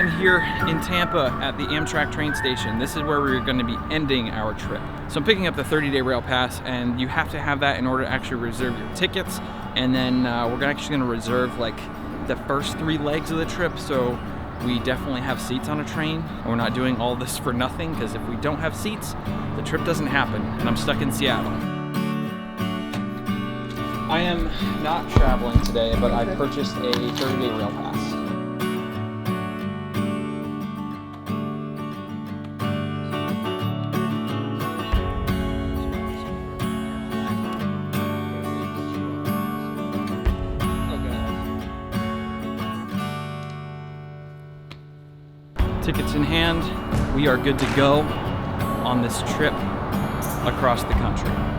am here in Tampa at the Amtrak train station. This is where we're going to be ending our trip. So I'm picking up the 30-day rail pass, and you have to have that in order to actually reserve your tickets. And then we're actually going to reserve like the first 3 legs of the trip, so we definitely have seats on a train. We're not doing all this for nothing, because if we don't have seats, the trip doesn't happen, and I'm stuck in Seattle. I am not traveling today, but I purchased a 30-day rail pass. Tickets in hand, we are good to go on this trip across the country.